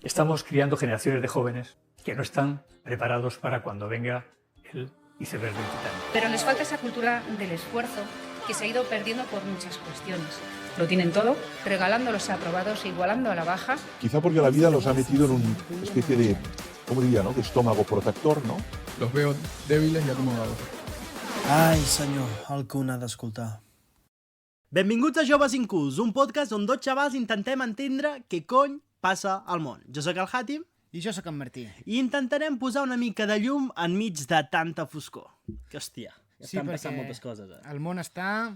Estamos criando generaciones de jóvenes que no están preparados para cuando venga el iceberg del Titanic. Pero les falta esa cultura del esfuerzo que se ha ido perdiendo por muchas cuestiones. Lo tienen todo, regalando los aprobados, igualando a la baja. Quizá porque la vida los ha metido en una especie de, ¿cómo diría, no? De estómago protector, ¿no? Los veo débiles y acomodados. Ai, senyor, el que un ha d'escoltar. Benvinguts a Joves Incults, un podcast on dos xavals intentem entendre què cony passa al món. Jo sóc el Hatim I jo sóc en Martí. i intentarem posar una mica de llum enmig de tanta foscor. Que hòstia, estan passant moltes coses. El món està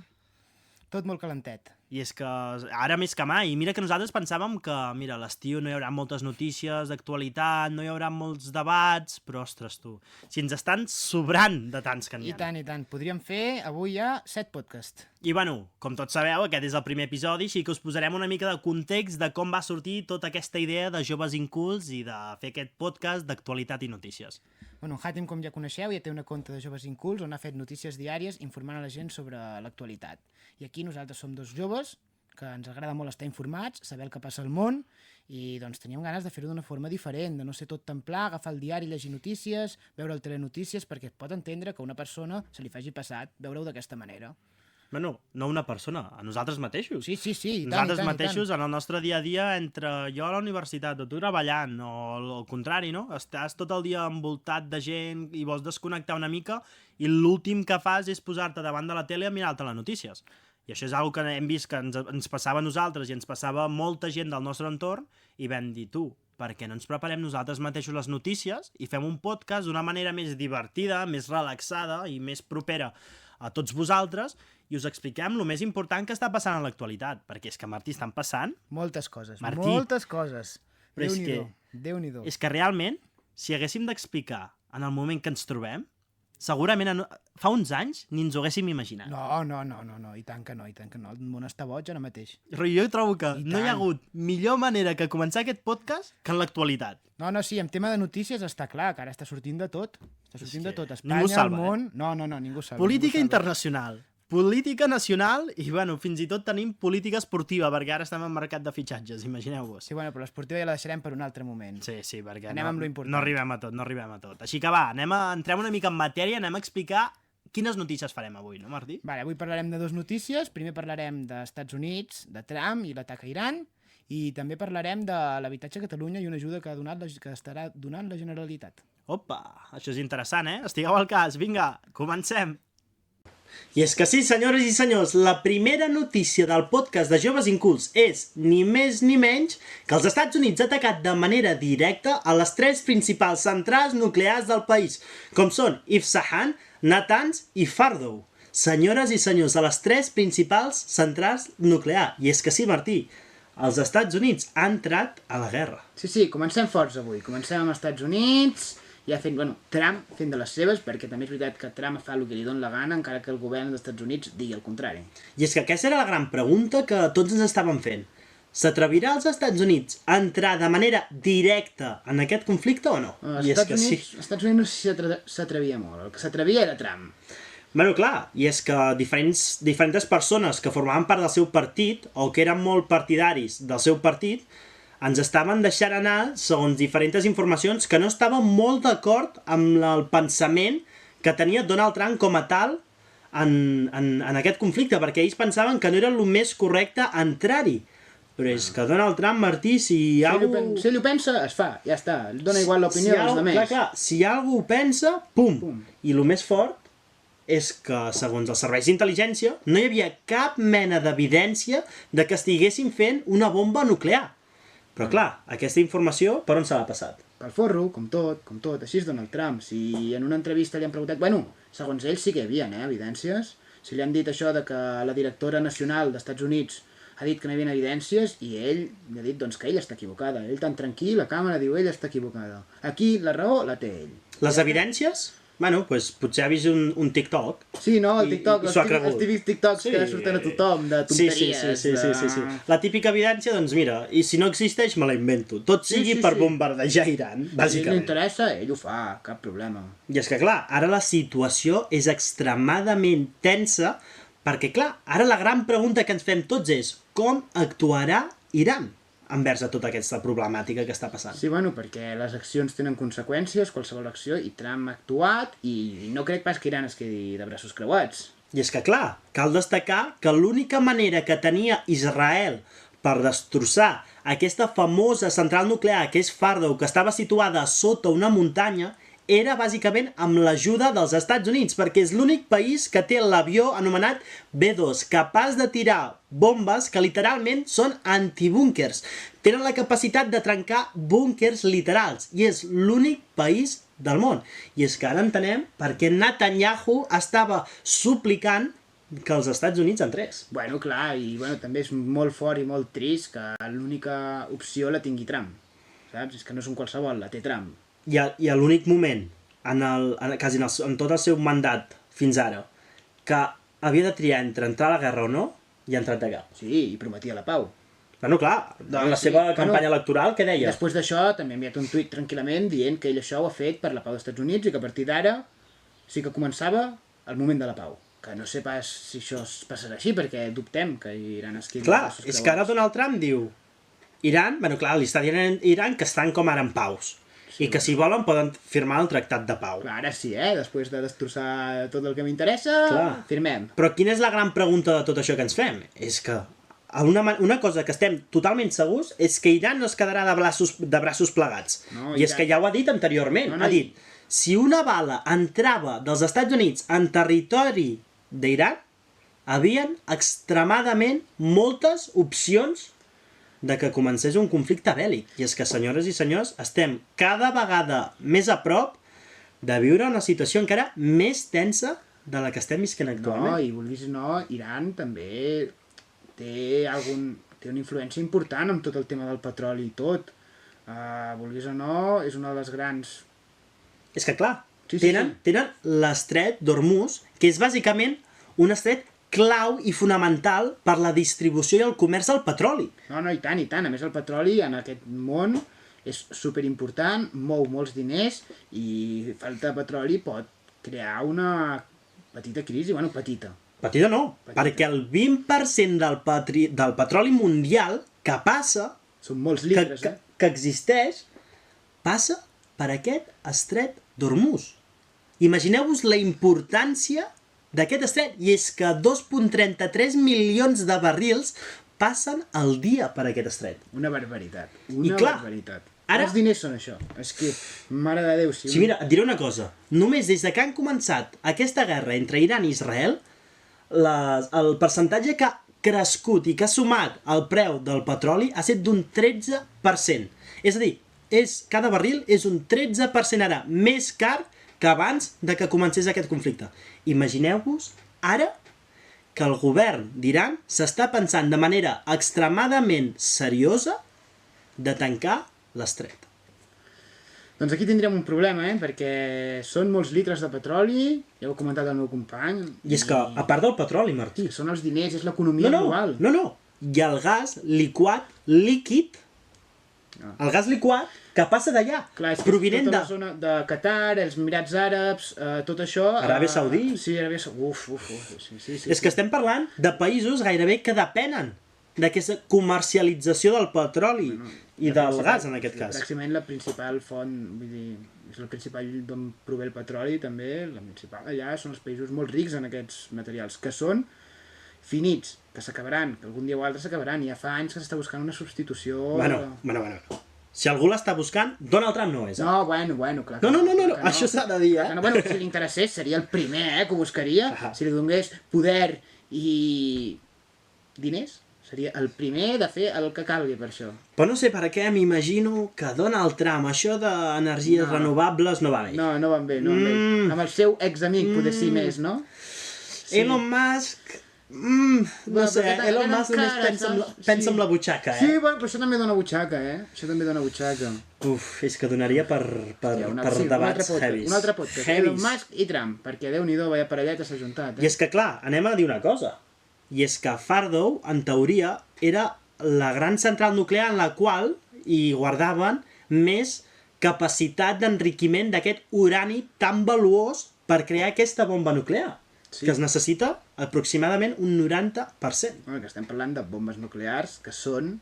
tot molt calentet. I és que ara més que mai, mira que nosaltres pensàvem que, mira, a l'estiu no hi haurà moltes notícies d'actualitat, no hi haurà molts debats, però ostres tu, si ens estan sobrant de tants que n'hi ha. I tant. Podríem fer avui ja 7 podcasts. I bueno, com tots sabeu, aquest és el primer episodi, així que us posarem una mica de context de com va sortir tota aquesta idea de Joves Incults i de fer aquest podcast d'actualitat i notícies. Bueno, Hatim, com ja coneixeu, ja té una compte de Joves Incults on ha fet notícies diàries informant a la gent sobre l'actualitat. I aquí nosaltres som dos joves que ens agrada molt estar informats, saber el que passa al món i doncs teníem ganes de fer-ho d'una forma diferent, de no ser tot tan pla, agafar el diari, llegir notícies, veure el telenotícies, perquè es pot entendre que a una persona se li faci passat veure-ho d'aquesta manera. Bueno, no una persona, a nosaltres mateixos. Sí, i tant, Nosaltres i tant, mateixos, en el nostre dia a dia, entre jo a la universitat o tu treballant, o el contrari, no? Estàs tot el dia envoltat de gent i vols desconnectar una mica i l'últim que fas és posar-te davant de la tele a mirar-te les notícies. I això és una cosa que hem vist que ens passava a nosaltres i ens passava a molta gent del nostre entorn i vam dir, tu, per què no ens preparem nosaltres mateixos les notícies i fem un podcast d'una manera més divertida, més relaxada i més propera a tots vosaltres i us expliquem el més important que està passant en l'actualitat, perquè és que, Martí, estan passant... Moltes coses, Martí, moltes coses. però és que- Déu-n'hi-do. És que realment, si haguéssim d'explicar en el moment que ens trobem, segurament fa uns anys ni ens ho haguéssim imaginat. No, i tant que no. El món està boig ara mateix. Però jo trobo que I no hi ha tant. hagut millor manera que començar aquest podcast que en l'actualitat. No, sí, en tema de notícies està clar, que ara està sortint de tot. Està sortint És de que tot. Espanya, ningú salva, el món... No, ningú salva. Política ningú salva. internacional, política nacional i, bueno, fins i tot tenim política esportiva, perquè ara estem en mercat de fitxatges, imagineu-vos. Sí, però l'esportiva ja la deixarem per un altre moment. Sí, perquè Anem amb lo important. no arribem a tot. Així que va, entrem una mica en matèria, anem a explicar quines notícies farem avui, no, Martí? Vale, avui parlarem de 2 notícies. Primer parlarem dels Estats Units, de Trump i l'atac a Iran, i també parlarem de l'habitatge a Catalunya i una ajuda que estarà donant la Generalitat. Opa, això és interessant, eh? Estigueu al cas, vinga, comencem! I és que sí, senyores i senyors, la primera notícia del podcast de Joves Incults és, ni més ni menys, que els Estats Units ha atacat de manera directa a les 3 principals centrals nuclears del país, com són Isfahan, Natanz i Fordow. Senyores i senyors, a les 3 principals centrals nuclears. I és que sí, Martí, els Estats Units han entrat a la guerra. Sí, comencem forts avui. Comencem amb els Estats Units, ja fent, Trump fent de les seves, perquè també és veritat que Trump fa el que li dona la gana, encara que el govern dels Estats Units digui el contrari. I és que aquesta era la gran pregunta que tots ens estàvem fent. S'atrevirà els Estats Units a entrar de manera directa en aquest conflicte o no? Els Estats Units no sé si s'atrevia molt, el que s'atrevia era Trump. Bueno, clar, i és que diferents persones que formaven part del seu partit o que eren molt partidaris del seu partit ens estaven deixant anar segons diferents informacions que no estaven molt d'acord amb el pensament que tenia Donald Trump com a tal en aquest conflicte, perquè ells pensaven que no era el més correcte entrar-hi. Però és que Donald Trump, Martí, si ell ho pensa, es fa, ja està. Dona igual l'opinió dels altres. Clar, si algú ho pensa, pum! I el més fort és que, segons els serveis d'intel·ligència, no hi havia cap mena d'evidència de que estiguessin fent una bomba nuclear. Però clar, aquesta informació per on se l'ha passat? Pel forro, com tot, així és Donald Trump. Si en una entrevista li han preguntat... segons ell sí que hi havia, evidències. Si li han dit això de que la directora nacional dels Estats Units ha dit que no hi havia evidències i ell li ha dit que ella està equivocada. Ell tan tranquil, la càmera diu ella està equivocada. Aquí la raó la té ell. Les evidències? Bueno, doncs potser ha vist un TikTok. Sí, no, el TikTok, els típics TikToks que surten a tothom, de tonteries. Sí. La típica evidència, doncs mira, i si no existeix me la invento. Tot sigui per bombardejar Iran, bàsicament. Si li interessa, ell ho fa, cap problema. I és que clar, ara la situació és extremadament tensa, perquè clar, ara la gran pregunta que ens fem tots és com actuarà Iran? envers a tota aquesta problemàtica que està passant. Sí, bueno, perquè les accions tenen conseqüències, qualsevol acció, i Trump ha actuat, i no crec pas que Iran es quedi de braços creuats. I és que, clar, cal destacar que l'única manera que tenia Israel per destrossar aquesta famosa central nuclear que és Fordow, que estava situada sota una muntanya, era bàsicament amb l'ajuda dels Estats Units, perquè és l'únic país que té l'avió anomenat B-2, capaç de tirar bombes que literalment són antibúnkers. Tenen la capacitat de trencar búnkers literals, i és l'únic país del món. I és que ara entenem per què Netanyahu estava suplicant que els Estats Units entrés. Bueno, clar, i bueno, també és molt fort i molt trist que l'única opció la tingui Trump, saps? És que no és un qualsevol, la té Trump. I a l'únic moment, quasi en tot el seu mandat fins ara, que havia de triar entre entrar a la guerra o no, i ha entrat de cap. Sí, i prometia la pau. Bueno, clar, en la seva campanya electoral, què deia? Després d'això, també ha enviat un tuit tranquil·lament dient que ell això ho ha fet per la pau dels Estats Units i que a partir d'ara sí que començava el moment de la pau. Que no sé pas si això es passarà així, perquè dubtem que Iran es quedi... Clar, és que ara Donald Trump diu Iran, bueno, clar, li està dient a Iran que estan com ara en paus. I que si volen poden firmar el tractat de pau. Clar, ara sí, després de destrossar tot el que m'interessa, firmem. Però quina és la gran pregunta de tot això que ens fem? És que una cosa que estem totalment segurs és que Iran no es quedarà de braços plegats. No, I és que ja ho ha dit anteriorment. Ha dit, si una bala entrava dels Estats Units en territori d'Iran, havien extremadament moltes opcions de que comencés un conflicte bèl·lic. I és que, senyores i senyors, estem cada vegada més a prop de viure una situació encara més tensa de la que estem visquent actualment. No, i vulguis o no, Iran també té una influència important amb tot el tema del petroli i tot. Vulguis o no, és una de les grans... És que, clar, Sí. tenen l'estret d'Hormuz, que és bàsicament un estret clau i fonamental per la distribució i el comerç del petroli. No, i tant, i tant. A més, el petroli en aquest món és superimportant, mou molts diners i falta de petroli pot crear una petita crisi, bueno, petita. Petita no, perquè el 20% del petroli mundial que passa, Són molts litres, que existeix, passa per aquest estret d'Hormuz. Imagineu-vos la importància d'aquest estret, i és que 2,33 milions de barrils passen al dia per aquest estret. Una barbaritat. Barbaritat. Ara... Els diners són això. És que, mare de Déu... Sí, mira, et diré una cosa. Només des de que han començat aquesta guerra entre Iran i Israel, el percentatge que ha crescut i que ha sumat el preu del petroli ha estat d'un 13%. És a dir, cada barril és un 13% ara més car que abans de que comencés aquest conflicte. Imagineu-vos ara que el govern d'Iran s'està pensant de manera extremadament seriosa de tancar l'estret. Doncs aquí tindrem un problema, perquè són molts litres de petroli, ja ho ha comentat el meu company. I és que, a part del petroli, Martí... Són els diners, és l'economia global. No. Hi ha el gas líquid, el gas liquat que passa d'allà, provinent tota la zona de Qatar, els Emirats Àrabs, tot això... Aràbia Saudí. Sí, Aràbia Saudí. Sí. És que estem parlant de països gairebé que depenen d'aquesta comercialització del petroli i del gas, en aquest cas. Pràcticament la principal font, vull dir, és el principal d'on prové el petroli, també, la principal allà són els països molt rics en aquests materials, que són finits, que s'acabaran, que algun dia o altre s'acabaran, i ja fa anys que s'està buscant una substitució... Bueno. Si algú l'està buscant, Donald Trump no és. No, bueno, clar. No, això s'ha de dir, Bueno, si li interessés, seria el primer, que ho buscaria. Si li donés poder i diners, seria el primer de fer el que calgui per això. Però no sé per què m'imagino que Donald Trump, això d'energies renovables, no va bé. No van bé. Amb el seu examic, poder ser més, no? Sí. Elon Musk... no sé, Elon Musk només pensa en la butxaca, Sí, bueno, però això també dona butxaca, Això també dona butxaca. És que donaria per debats heavies. Un altre podcast, Elon Musk i Trump, perquè Déu-n'hi-do, vaya parelleta s'ha juntat. I és que, clar, anem a dir una cosa. I és que Fordow, en teoria, era la gran central nuclear en la qual hi guardaven més capacitat d'enriquiment d'aquest urani tan valuós per crear aquesta bomba nuclear. Que es necessita aproximadament un 90%. Que estem parlant de bombes nuclears que són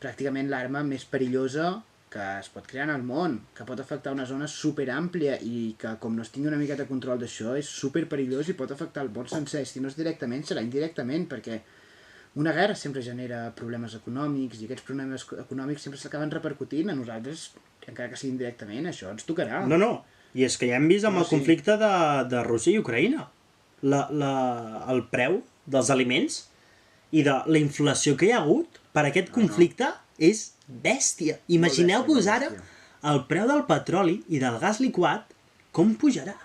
pràcticament l'arma més perillosa que es pot crear en el món, que pot afectar una zona superàmplia i que com no es tingui una miqueta de control d'això és superperillós i pot afectar el món sencer. Si no és directament, serà indirectament, perquè una guerra sempre genera problemes econòmics i aquests problemes econòmics sempre s'acaben repercutint a nosaltres, encara que sigui indirectament, això ens tocarà. No, i és que ja hem vist amb el conflicte de Rússia i Ucraïna. El preu dels aliments i de la inflació que hi ha hagut per aquest conflicte és bèstia. Imagineu-vos ara el preu del petroli i del gas liquat com pujarà.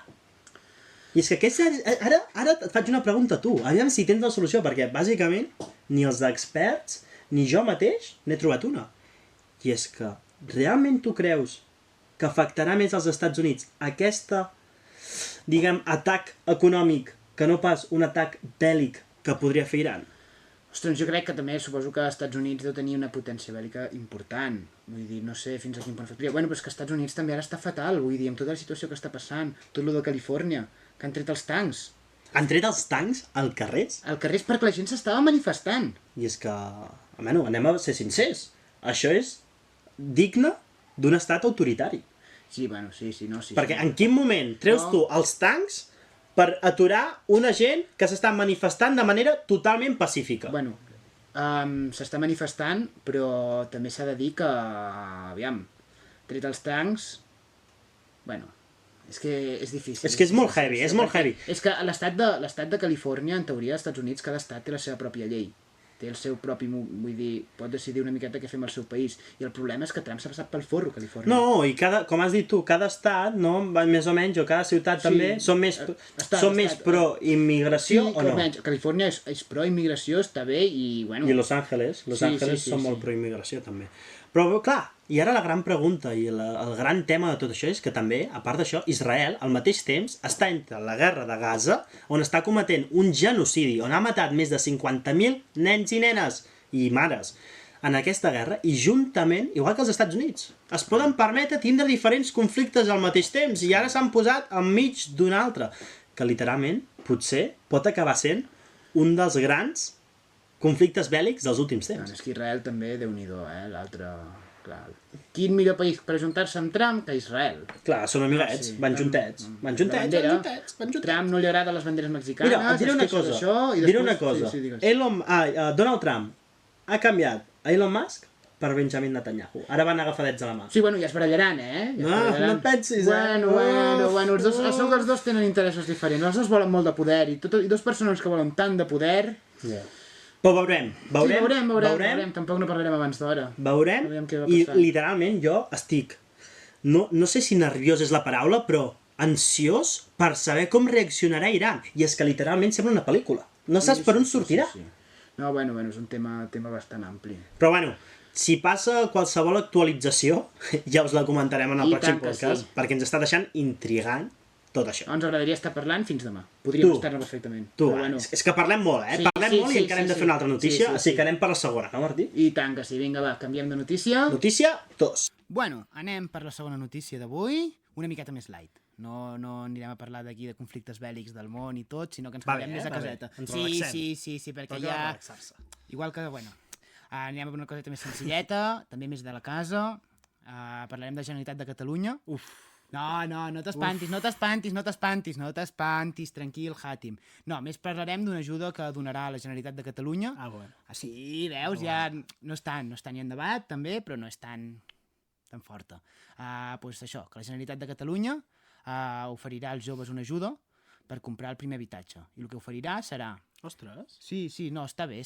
I és que ara et faig una pregunta a tu, aviam si tens la solució, perquè bàsicament ni els experts ni jo mateix n'he trobat una. I és que realment tu creus que afectarà més als Estats Units aquesta, diguem, atac econòmic que no pas un atac bèl·lic que podria fer Iran? Ostres, jo crec que també suposo que els Estats Units deu tenir una potència bèl·lica important. Vull dir, no sé fins a quin punt afectaria. Bueno, però és que els Estats Units també ara està fatal, vull dir, amb tota la situació que està passant, tot lo de Califòrnia, que han tret els tancs. Han tret els tancs al carrer? Al carrer és perquè la gent s'estava manifestant. I és que, bueno, anem a ser sincers, això és digne d'un estat autoritari. Sí, bueno, sí, no, sí. Perquè en quin moment treus tu els tancs per aturar una gent que s'està manifestant de manera totalment pacífica? Bueno, s'està manifestant, però també s'ha de dir que, aviam, tret els tancs, bueno, és que és difícil. És que és molt heavy, és molt heavy. És que l'estat de Califòrnia, en teoria, als Estats Units, cada estat té la seva pròpia llei. Té el seu propi, vull dir, pot decidir una miqueta què fer amb el seu país. I el problema és que Trump s'ha passat pel forro, Califòrnia. No, i com has dit tu, cada estat, no, més o menys, o cada ciutat també, són més pro-immigració o no? Sí, Califòrnia és pro-immigració, està bé, i bueno... I Los Angeles són molt pro-immigració també. Però clar, i ara la gran pregunta i el gran tema de tot això és que també, a part d'això, Israel, al mateix temps, està entre la guerra de Gaza, on està cometent un genocidi, on ha matat més de 50.000 nens i nenes i mares en aquesta guerra, i juntament, igual que els Estats Units, es poden permetre tindre diferents conflictes al mateix temps, i ara s'han posat enmig d'un altre, que literalment, potser, pot acabar sent un dels grans conflictes bèl·lics dels últims temps. És que Israel també, Déu-n'hi-do, l'altre... Clar. Quin millor país per ajuntar-se amb Trump que Israel? Clar, són amiguets, van juntets. Trump no li agrada les banderes mexicanes. Mira, et diré una cosa. Donald Trump ha canviat a Elon Musk per Benjamin Netanyahu. Ara van agafadets a la mà. Sí, bueno, ja es barallaran, No et pensis, Bueno, els dos tenen interessos diferents. Els dos volen molt de poder, i dos persones que volen tant de poder... Però veurem. Tampoc no parlarem abans d'hora. Veurem, i literalment jo estic, no sé si nerviós és la paraula, però ansiós per saber com reaccionarà Iran. I és que literalment sembla una pel·lícula. No saps per on sortirà. No, bueno, és un tema bastant ampli. Però bueno, si passa qualsevol actualització, ja us la comentarem en el pròxim podcast, perquè ens està deixant intrigant tot això. Ens agradaria estar parlant fins demà. Podríem estar-ne perfectament. És que parlem molt, Parlem molt i encara hem de fer una altra notícia, així que anem per la segona, no, Martí? I tant que sí. Vinga, va, canviem de notícia. Notícia 2. Bueno, anem per la segona notícia d'avui, una miqueta més light. No anirem a parlar d'aquí de conflictes bèl·lics del món i tot, sinó que ens quedem més a caseta. Sí, perquè ja... Igual que, bueno, anirem a una coseta més senzilleta, també més de la casa, parlarem de Generalitat de Catalunya. No t'espantis, tranquil, Hatim. No, més parlarem d'una ajuda que donarà la Generalitat de Catalunya. Sí, veus, ja no és tant ni en debat, també, però no és tan forta. Doncs això, que la Generalitat de Catalunya oferirà als joves una ajuda per comprar el primer habitatge. I el que oferirà serà... Ostres! Sí, no, està bé.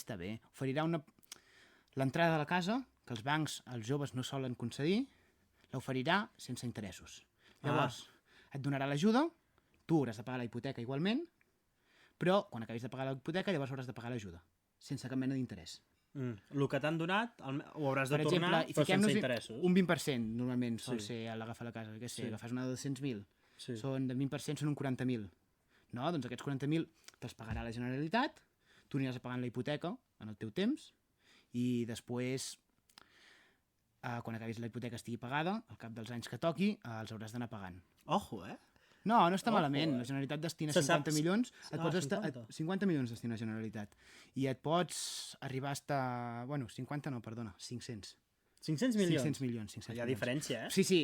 Oferirà l'entrada de la casa, que els bancs als joves no solen concedir, l'oferirà sense interessos. Llavors, et donarà l'ajuda, tu hauràs de pagar la hipoteca igualment, però quan acabis de pagar la hipoteca llavors hauràs de pagar l'ajuda, sense cap mena d'interès. El que t'han donat ho hauràs de tornar, però sense interessos. Un 20% normalment sol ser a l'agafar la casa. Agafes una de 200.000, són de 20% són un 40.000. No? Doncs aquests 40.000 te'ls pagarà la Generalitat, tu aniràs pagant la hipoteca en el teu temps, i després... quan acabis la hipoteca estigui pagada, al cap dels anys que toqui, els hauràs d'anar pagant. Ojo, No, no està malament. La Generalitat destina Se 50 sap- milions. Et Ah, pots estar, 50. 50 milions destina la Generalitat. I et pots arribar a estar... Bueno, 50 no, perdona, 500. 500 milions? 500 milions. 500 Hi ha milions. diferència, eh? Sí, sí,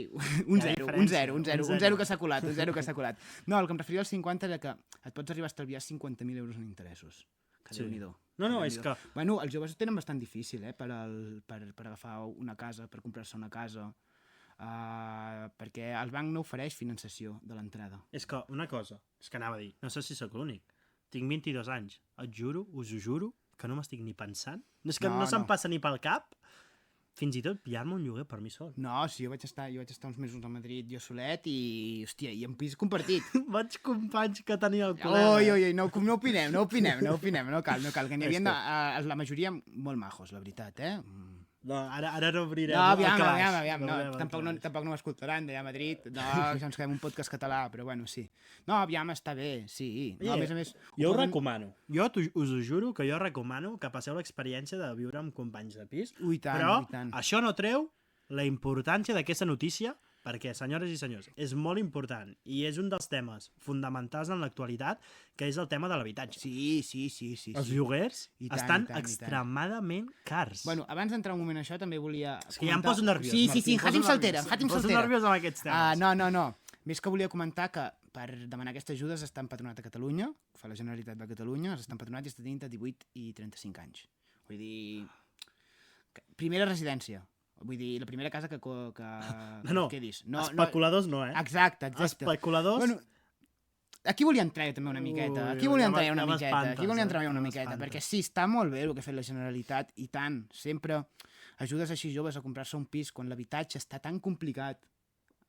un Hi ha zero, un diferència, zero, un zero, un un zero. zero que s'ha colat, un zero que s'ha colat. No, el que em referia als 50 era que et pots arribar a estalviar 50.000 euros en interessos. Que Sí. Déu-n'hi-do. No, és que... Bueno, els joves ho tenen bastant difícil, per agafar una casa, per comprar-se una casa, perquè el banc no ofereix finançació de l'entrada. És que una cosa, és que anava a dir, no sé si sóc l'únic, tinc 22 anys, et juro, us ho juro, que no m'estic ni pensant, és que no se'm passa ni pel cap, fins i tot pillar-me un lloguer per mi sol. No, sí, jo vaig estar uns mesos a Madrid jo solet i, hòstia, i en pis compartit. Vaig companys que tenia el col·lega. Oi, no opinem, no cal, que n'hi havia la majoria molt majos, la veritat, eh? No, ara no obrirem No, el calaix. aviam, No no, obrirem el tampoc calaix. no m'escoltaran d'allà a Madrid, no, això ens quedem un podcast català, però bueno, sí. No, aviam, està bé, sí. No, a més, Jo ho recomano. Us ho juro que jo recomano que passeu l'experiència de viure amb companys de pis, Ui, tant, però ui, tant. això no treu la importància d'aquesta notícia, perquè, senyores i senyors, és molt important i és un dels temes fonamentals en l'actualitat, que és el tema de l'habitatge. Sí. Els lloguers I tant, estan i tant, i tant. extremadament cars. Bueno, abans d'entrar un moment en això, també volia... És que ja em poso nerviós. Sí, Martí, em Hatim poso Saltera, nerviós. Hatim Em poso Saltera. nerviós amb aquests temes. No. Més que volia comentar que per demanar aquestes ajudes està empadronat a Catalunya, que fa la Generalitat de Catalunya, està empadronat i està tenint de 18 i 35 anys. Vull dir... Primera residència. Vull dir, la primera casa que No, quedis. especuladors no, eh? Exacte. Especuladors... Bueno, aquí volia entrar també una miqueta. Aquí volia entrar una miqueta. Perquè sí, està molt bé el que ha fet la Generalitat, i tant. Sempre ajudes així joves a comprar-se un pis quan l'habitatge està tan complicat.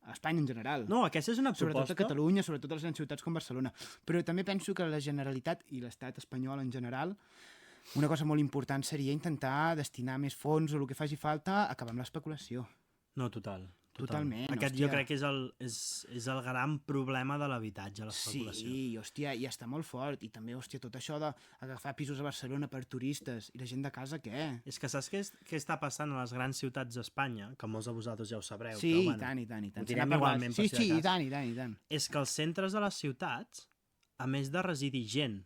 A Espanya en general. No, aquesta és una Sobretot proposta... a Catalunya, sobretot a les grans ciutats com Barcelona. Però també penso que la Generalitat i l'estat espanyol en general, una cosa molt important seria intentar destinar més fons o el que faci falta a acabar amb l'especulació. No, totalment. Totalment, Aquest hòstia. jo crec que és el gran problema de l'habitatge, l'especulació. Sí, hòstia, i està molt fort. I també, hòstia, tot això d'agafar pisos a Barcelona per turistes. I la gent de casa, què? És que saps què està passant a les grans ciutats d'Espanya? Que molts de vosaltres ja ho sabreu. Sí, però, i tant. ho Se direm n'ha parlat. igualment, per Sí, si de i cas. tant. És que els centres de les ciutats, a més de residir gent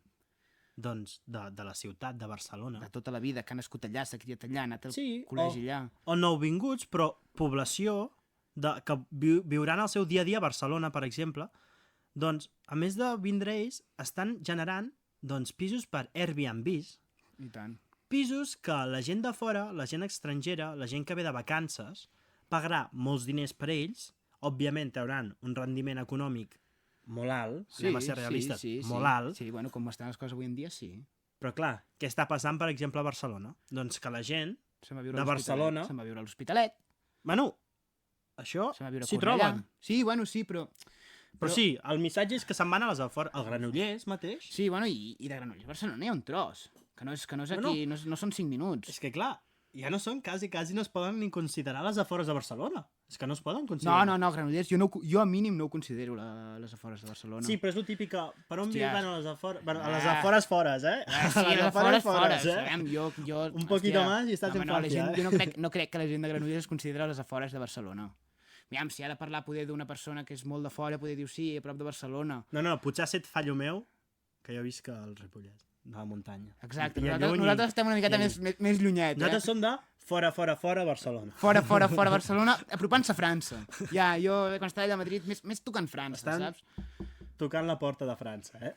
doncs, de la ciutat de Barcelona, De tota la vida, que ha nascut allà, s'ha criat allà, ha anat al Sí, col·legi allà. o nouvinguts, però població que viuran el seu dia a dia a Barcelona, per exemple, doncs, a més de vindre ells, estan generant doncs, pisos per Airbnbs, I tant. pisos que la gent de fora, la gent estrangera, la gent que ve de vacances, pagarà molts diners per ells, òbviament trauran un rendiment econòmic molt alt, anem a ser realistes, molt alt, Sí, bueno, com estan les coses avui en dia, sí. però clar, què està passant, per exemple, a Barcelona? Doncs que la gent, Se'n va a viure De a l'Hospitalet, Barcelona. Se'n va a viure a l'Hospitalet, bueno, això se'n va a viure a s'hi Cornellà. troben. Sí, bueno, sí, però... Però sí, el missatge és que se'n van a les afores, al Granollers mateix. Sí, bueno, i de Granollers a Barcelona hi ha un tros, que no és aquí, no són 5 minuts. És que clar, ja no són quasi no es poden ni considerar les afores de Barcelona. És que no es poden considerar. No, Granollers, jo a mínim no ho considero les afores de Barcelona. Sí, però és el típic que... Per on Hòstia. viuen a les afores? Bueno, a les afores fores, eh? Sí, a les afores fores, eh? sabem, jo, Un poquito hòstia, más i estàs en la Francia, gent, eh? Jo no crec que la gent de Granollers es considera les afores de Barcelona. Aviam, si ha de parlar poder d'una persona que és molt de fora, poder dir sí, a prop de Barcelona. No, potser ha set fallo meu, que jo visc al Ripollès, de la muntanya. Exacte, I nosaltres estem una miqueta lluny. més llunyet, Nosaltres som de fora, Barcelona. Fora Barcelona, apropant-se a França. Ja, jo, quan estava allà a Madrid, més tocant França, Estan- saps? Tocant la porta de França, eh?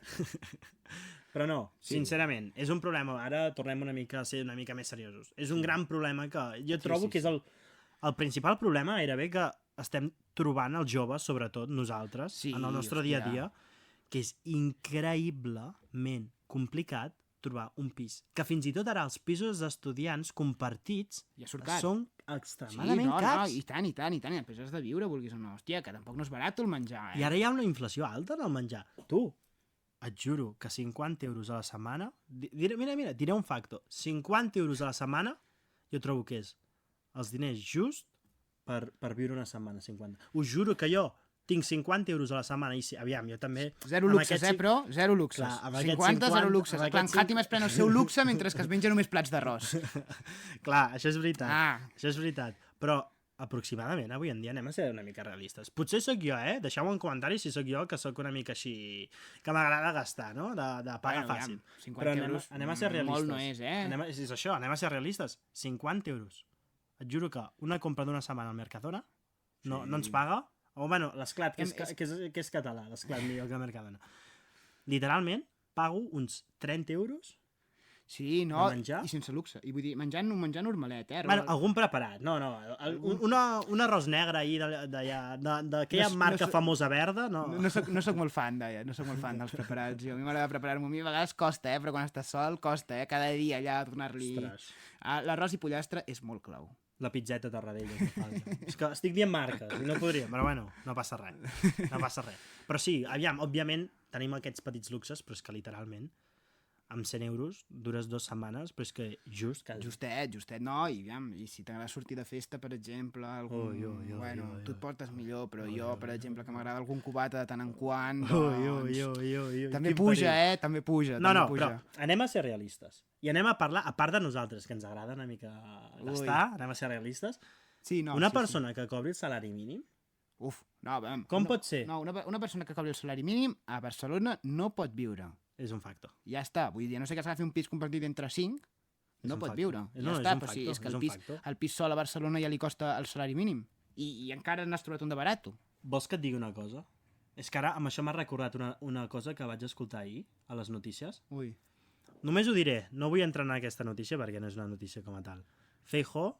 Però no, sincerament, és un problema. Ara tornem una mica a ser una mica més seriosos. És un gran problema que jo trobo que és el principal problema gairebé que estem trobant els joves, sobretot nosaltres, Sí, en el nostre dia a dia, que és increïblement complicat trobar un pis. Que fins i tot ara els pisos d'estudiants compartits Ja surt car. són Sí, extremadament cars. i tant, i el pes has de viure, vulguis o no. Hòstia, que tampoc no és barat el menjar, I ara hi ha una inflació alta en el menjar. Tu, et juro que 50 euros a la setmana... Mira, diré un factor. 50 euros a la setmana jo trobo que és els diners just per viure una setmana, 50. Us juro que jo tinc 50 euros a la setmana i aviam, jo també... Zero amb luxes, aquests però zero luxes. Clar, amb aquests 50, zero 50, luxes. amb En plan, aquests Hatim es pren el seu luxe mentre que es menja només plats d'arròs. Clar, això és veritat. Ah. Això és veritat. Però aproximadament, avui en dia, anem a ser una mica realistes. Potser sóc jo, Deixeu-me un comentari si sóc jo, que sóc una mica així... que m'agrada gastar, no? De pagar fàcil. 50 Però euros, anem a ser realistes. molt no és, És això, anem a ser realistes. 50 euros. Et juro que una compra d'una setmana al Mercadona no ens paga... O, bueno, l'Esclat, que és català, l'Esclat millor que Mercadona. Literalment, pago uns 30 euros. Sí, no, de menjar. i sense luxe. I vull dir, menjar normalet, Bueno, algun preparat, no. Un arròs negre ahí d'aquella marca famosa verda, no. No soc molt fan, no soc molt fan dels preparats. Jo, a mi m'agrada preparar-m'ho. A mi a vegades costa, però quan estàs sol costa, cada dia allà tornar-li... Ostres. L'arròs i pollastre és molt clau. La pizzeta Tarradella que falta. És que estic dient marques i no podria, però bueno, no passa res. No passa res. Però sí, aviam, òbviament tenim aquests petits luxes, però és que literalment amb 100 euros dures 2 setmanes, però és que Justet, no, i si t'agrada sortir de festa, per exemple, tu et portes millor, però jo, per exemple, que m'agrada algun cubata de tant en quant, també puja, també puja. No, però anem a ser realistes. I anem a parlar, a part de nosaltres, que ens agrada una mica gastar, anem a ser realistes, una persona que cobri el salari mínim, com pot ser? No, una persona que cobri el salari mínim a Barcelona no pot viure. És un factor. Ja està, vull dir, no sé que s'ha de fer un pis compartit entre 5, no pot viure. Ja està, però sí, és que el pis sol a Barcelona ja li costa el salari mínim. I encara n'has trobat un de barat. Vols que et digui una cosa? És que ara amb això m'ha recordat una cosa que vaig escoltar ahir a les notícies. Ui. Només ho diré, no vull entrar en aquesta notícia perquè no és una notícia com a tal. Feijóo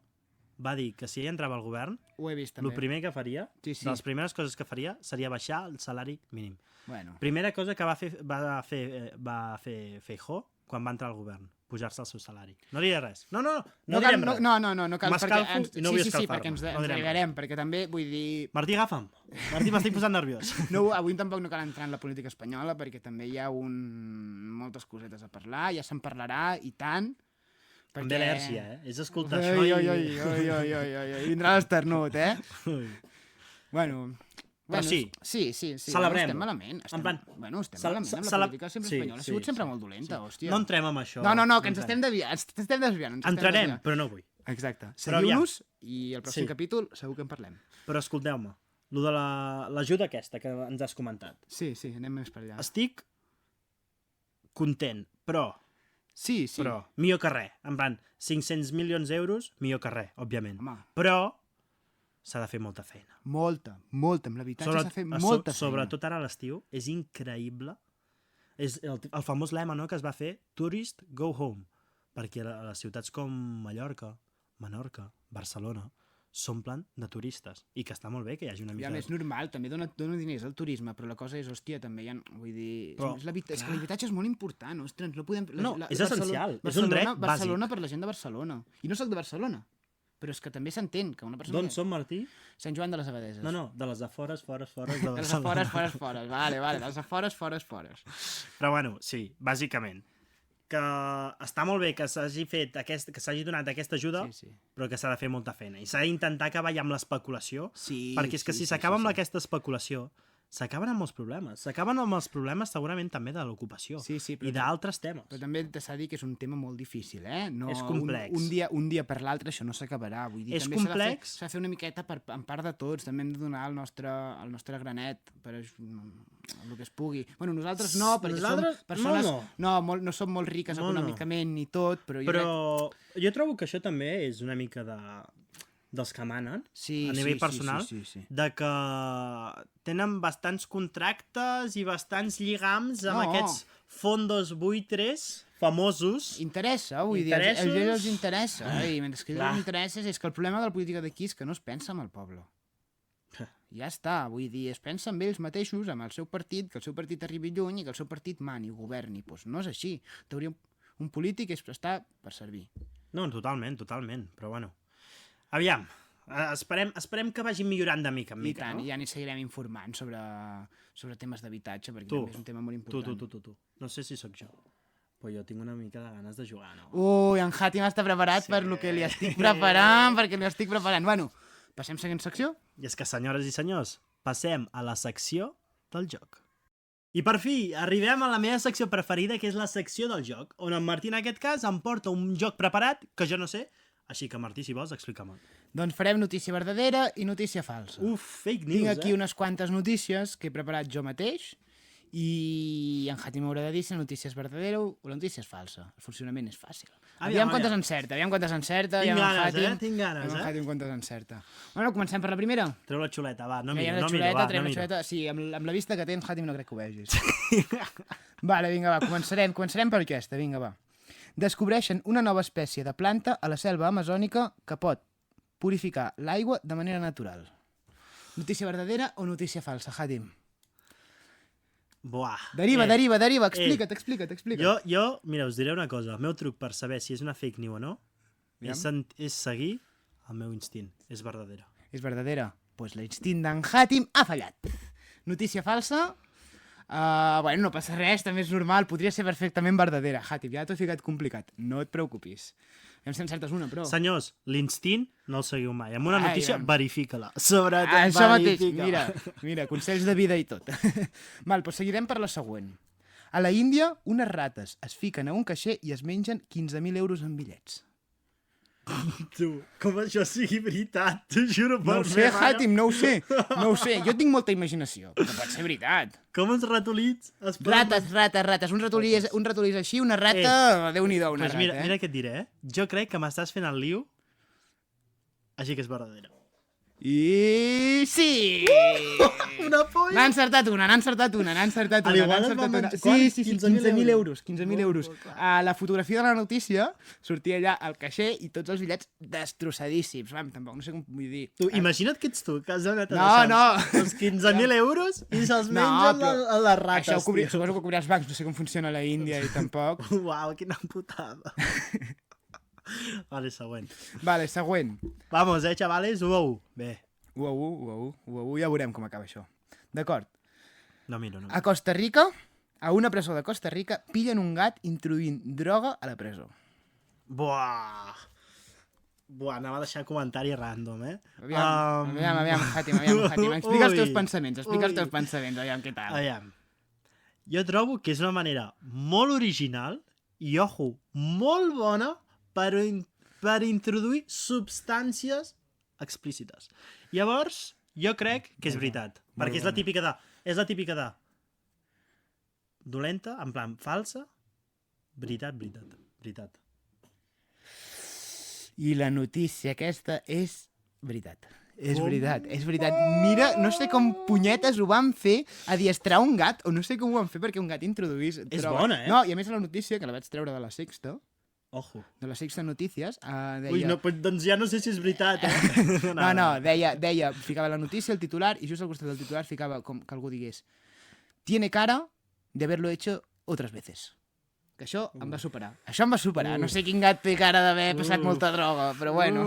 va dir que si ell entrava al govern, ho he vist, també. El primer que faria, de les primeres coses que faria, seria baixar el salari mínim. Bueno. Primera cosa que va fer Feijóo quan va entrar al govern, pujar-se el seu salari. No diré res. No direm res. No cal. M'escalfo i no vull escalfar-me. Sí, perquè ens llegarem, perquè també vull dir... Martí, agafa'm. Martí, m'estic posant nerviós. No, avui tampoc no cal entrar en la política espanyola, perquè també hi ha moltes cosetes a parlar, ja se'n parlarà, i tant. Amb al·lèrgia, És escoltar això i... Vindrà l'esternut, Bueno, sí. Celebrem. Estem malament. Estem malament. La política espanyola ha sigut sempre molt dolenta, hòstia. No entrem amb això. No, que ens estem desviant. Entrarem, però no vull. Exacte. Seguiu-nos i el pròxim capítol segur que en parlem. Però escolteu-me, lo de l'ajuda aquesta que ens has comentat. Sí, anem més per allà. Estic content, però... Sí. Però, millor que res. En plan, 500 milions d'euros, millor que res, òbviament. Home. Però s'ha de fer molta feina. Molta. Amb l'habitatge s'ha de fer molta feina. Sobretot ara a l'estiu, és increïble. És el famós lema, no?, que es va fer, Tourist, go home. Perquè les ciutats com Mallorca, Menorca, Barcelona, s'omplen de turistes. I que està molt bé que hi hagi una mica... Ja, és normal, també dona diners al turisme, però la cosa és, hòstia, també hi ha... Vull dir... És que l'habitatge és molt important, ostres, no podem... és essencial, és un dret bàsic. Barcelona per la gent de Barcelona. I no soc de Barcelona, però és que també s'entén que una persona... D'on som, Martí? Sant Joan de les Abadeses. No, de les afores, fores de Barcelona. De les afores, vale, de les afores, fores. Però bueno, sí, bàsicament. Que està molt bé que s'hagi donat aquesta ajuda, però que s'ha de fer molta feina. I s'ha d'intentar acabar ja amb l'especulació, perquè és que si s'acaba amb aquesta especulació, s'acaben amb molts problemes. S'acaben amb els problemes segurament també de l'ocupació i d'altres temes. Però també s'ha de dir que és un tema molt difícil, No, és complex. Un dia per l'altre això no s'acabarà. Vull dir, és també complex. S'ha de fer una miqueta en part de tots. També hem de donar el nostre granet per el que es pugui. Bueno, nosaltres no, perquè som persones... No som molt riques econòmicament ni tot, però jo trobo que això també és una mica dels que manen, a nivell personal, de que tenen bastants contractes i bastants lligams amb aquests fondos buitres famosos. Interessa, vull dir, a ells els interessa. I mentre que els interessa és que el problema de la política d'aquí és que no es pensa en el poble. Ja està, vull dir, es pensa en ells mateixos, amb el seu partit, que el seu partit arribi lluny i que el seu partit mani, governi. Doncs no és així. Un polític està per servir. No, totalment, però bueno. Aviam, esperem que vagin millorant de mica en mica, no? I ja n'hi seguirem informant sobre temes d'habitatge, perquè també és un tema molt important. Tu. No sé si sóc jo, però jo tinc una mica de ganes de jugar, no? Ui, en Hatim està preparat per lo que li estic preparant, Bueno, passem següent secció? I és que, senyores i senyors, passem a la secció del joc. I per fi, arribem a la meva secció preferida, que és la secció del joc, on en Martí, en aquest cas, em porta un joc preparat, que jo no sé, Així que, Martí, si vols, explica-me. Doncs farem notícia verdadera i notícia falsa. Fake news, Tinc aquí unes quantes notícies que he preparat jo mateix i en Jati m'haurà de dir si la notícia és verdadera o la notícia és falsa. El funcionament és fàcil. Aviam quantes encerta. Tinc ganes, En Jati quantes encerta. Bueno, comencem per la primera. Treu la xuleta, va, no Ja hi ha miro, la no xuleta, miro, traiem no la miro. xuleta. Sí, amb la vista que té en Jati no crec que ho vegis. Vale, vinga, va, començarem per aquesta, vinga, va. Descobreixen una nova espècie de planta a la selva amazònica que pot purificar l'aigua de manera natural. Notícia verdadera o notícia falsa, Hatim? Buah. Deriva, explica't. Jo, mira, us diré una cosa. El meu truc per saber si és una fake news o no és seguir el meu instint. És verdadera. És verdadera? Doncs l'instint d'en Hatim ha fallat. Notícia falsa? Bueno, no passa res, també és normal. Podria ser perfectament verdadera. Hatim, ja t'ho he ficat complicat. No et preocupis. Aviam si encertes una, però... Senyors, l'instint no el seguiu mai. Amb una Ai, notícia, am. verifica-la. Sobretot, Això mateix, verifica-la. mira, consells de vida i tot. Val, doncs seguirem per la següent. A la Índia, unes rates es fiquen a un caixer i es mengen 15.000 euros en bitllets. Tu, com això sigui veritat, t'ho juro per No ho sé, Hatim, no ho sé. Jo tinc molta imaginació, no pot ser veritat. Com els ratolits es poden... Rates. Un ratolí és així, una rata... Déu-n'hi-do, una Pues rata, mira què et diré, Jo crec que m'estàs fent el liu, així que és verdadera. I... sí! Una polla! N'ha encertat una. Al igual es va menjar- Sí, quant? 15.000 euros. 15.000 Oh, euros. A la fotografia de la notícia sortia allà el caixer i tots els bitllets destrossadíssims. Tampoc no sé com vull dir. Tu, imagina't que ets tu, que has anat a No, deixar no. els 15.000 euros i se'ls mengen a les rates. Això suposo que ho cobrirà els bancs. No sé com funciona la Índia i tampoc. Uau, quina putada. Vale, següent. Vale, següent. Vamos, xavales, 1-1. Bé, Ja veurem com acaba això. D'acord. no miro. A Costa Rica, a una presó de Costa Rica, pillen un gat introduint droga a la presó. Buah, anava a deixar comentari random, Aviam, Hatim. Explica els teus pensaments, aviam què tal. Aviam. Jo trobo que és una manera molt original i, ojo, molt bona per introduir substàncies explícites. Llavors, jo crec que és veritat. Perquè és la típica de dolenta, en plan falsa, veritat. I la notícia aquesta és veritat. És veritat. Mira, no sé com punyetes ho van fer adiestrar un gat, o no sé com ho van fer perquè un gat introduís droga. És bona, No, i a més la notícia, que la vaig treure de la Sexta, Ojo. de la Sexta Notícies, deia... Ui, no, doncs ja no sé si és veritat, No, deia, ficava la notícia, el titular, i just al costat del titular ficava com que algú digués tiene cara de haberlo hecho otras veces. Que això em va superar. No sé quin gat té cara d'haver passat molta droga, però bueno,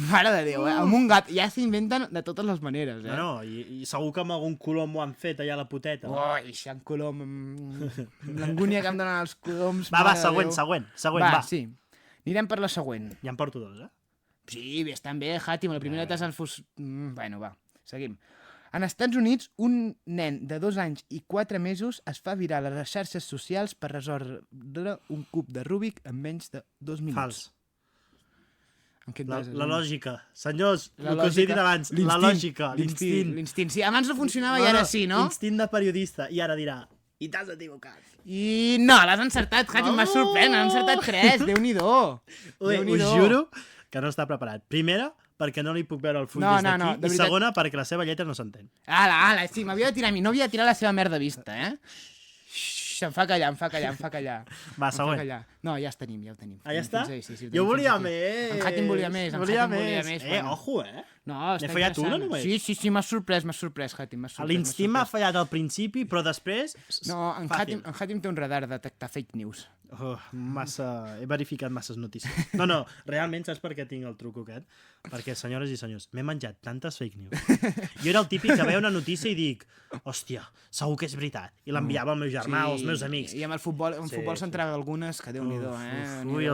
mare de Déu, amb un gat ja s'inventen de totes les maneres, No, i segur que amb algun colom ho han fet allà a la poteta. Ui, Xan Colom, amb l'angúnia que em donen els coloms. Va, mare de Déu. següent, va. Sí. Anirem per la següent. Ja en porto 2, Sí, estan bé, Hatim, la primera t'has enfos... Bueno, va, seguim. En Estats Units, un nen de 2 anys i 4 mesos es fa viral a les xarxes socials per resoldre un cub de Rubik en menys de 2 minuts. Fals. En què et La bases? lògica. Senyors, La el que us he dit lògica, abans, la l'instint, lògica, l'instint. L'instint, sí. Abans no funcionava i ara sí, no? Instint de periodista. I ara dirà, i t'has equivocat. I no, l'has encertat, Hatim, m'ha sorprès, n'han encertat 3, Déu-n'hi-do. Ui, us juro que no està preparat. Primera, perquè no li puc veure el full No, des no, d'aquí, no, de i veritat. segona, perquè la seva lletra no s'entén. Ala, sí, m'havia de tirar a mi, no havia de tirar la seva merda vista, Xxxt, em fa callar. Va, Em fa següent. callar. No, ja ho tenim. Ah, ja està? Sí, ho Jo tenim volia fins aquí. més. En Hatim volia més. Volia més. bueno. Ojo, No, està N'he fallat una interessant. només? Sí, m'ha sorprès, Hatim, m'ha sorprès. L'instint m'ha fallat al principi, però després... No, en fàcil. Hatim té un radar de detectar fake news. He verificat masses notícies. No, realment saps per què tinc el truc aquest? Perquè, senyores i senyors, m'he menjat tantes fake news. Jo era el típic que veia una notícia i dic, hòstia, segur que és veritat. I l'enviava al meu germà o als meus amics. I amb el futbol se'n traga algunes que Déu-n'hi-do, Ui,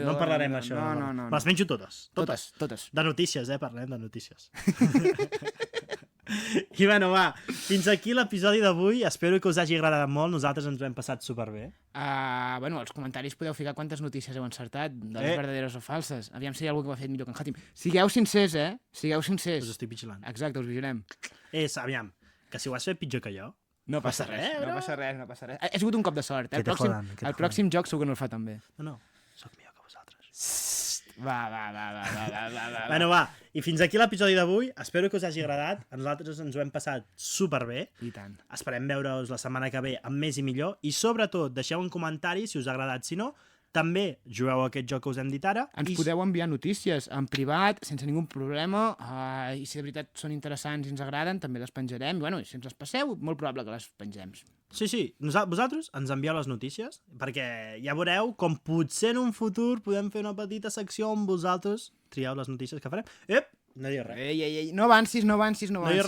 no en parlarem d'això. No. Me les menjo totes. Totes. De notícies, parlem de notícies. I bueno, va, fins aquí l'episodi d'avui. Espero que us hagi agradat molt. Nosaltres ens ho hem passat superbé. Bueno, als comentaris podeu ficar quantes notícies heu encertat, de les verdaderes o falses. Aviam si hi ha algú que ho ha fet millor que en Hatim. Sigueu sincers, Sigueu sincers. Us estic vigilant. Exacte, us vigilem. Aviam, que si ho has fet pitjor que jo... No passa res, bro. no passa res. Ha sigut un cop de sort. Que te jodan, que te El pròxim joc segur que no el fa tan bé. No, sóc millor que vosaltres. Va. Bueno, va, i fins aquí l'episodi d'avui. Espero que us hagi agradat. A nosaltres ens ho hem passat superbé. I tant. Esperem veure-us la setmana que ve amb més i millor. I sobretot, deixeu un comentari si us ha agradat. Si no, també jugueu a aquest joc que us hem dit ara. Ens podeu enviar notícies en privat, sense ningú problema, i si de veritat són interessants i ens agraden, també les penjarem. I bueno, si ens les passeu, molt probable que les pengem. Sí, vosaltres ens envieu les notícies, perquè ja veureu com potser en un futur podem fer una petita secció on vosaltres trieu les notícies que farem. No digues res. Ei, no avancis, No diguis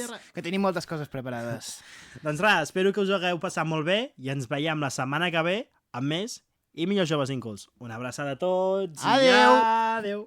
res. que tenim moltes coses preparades. Doncs res, espero que us ho hagueu passat molt bé i ens veiem la setmana que ve amb més i millors joves incults. Una abraçada a tots. Adeu. Adeu.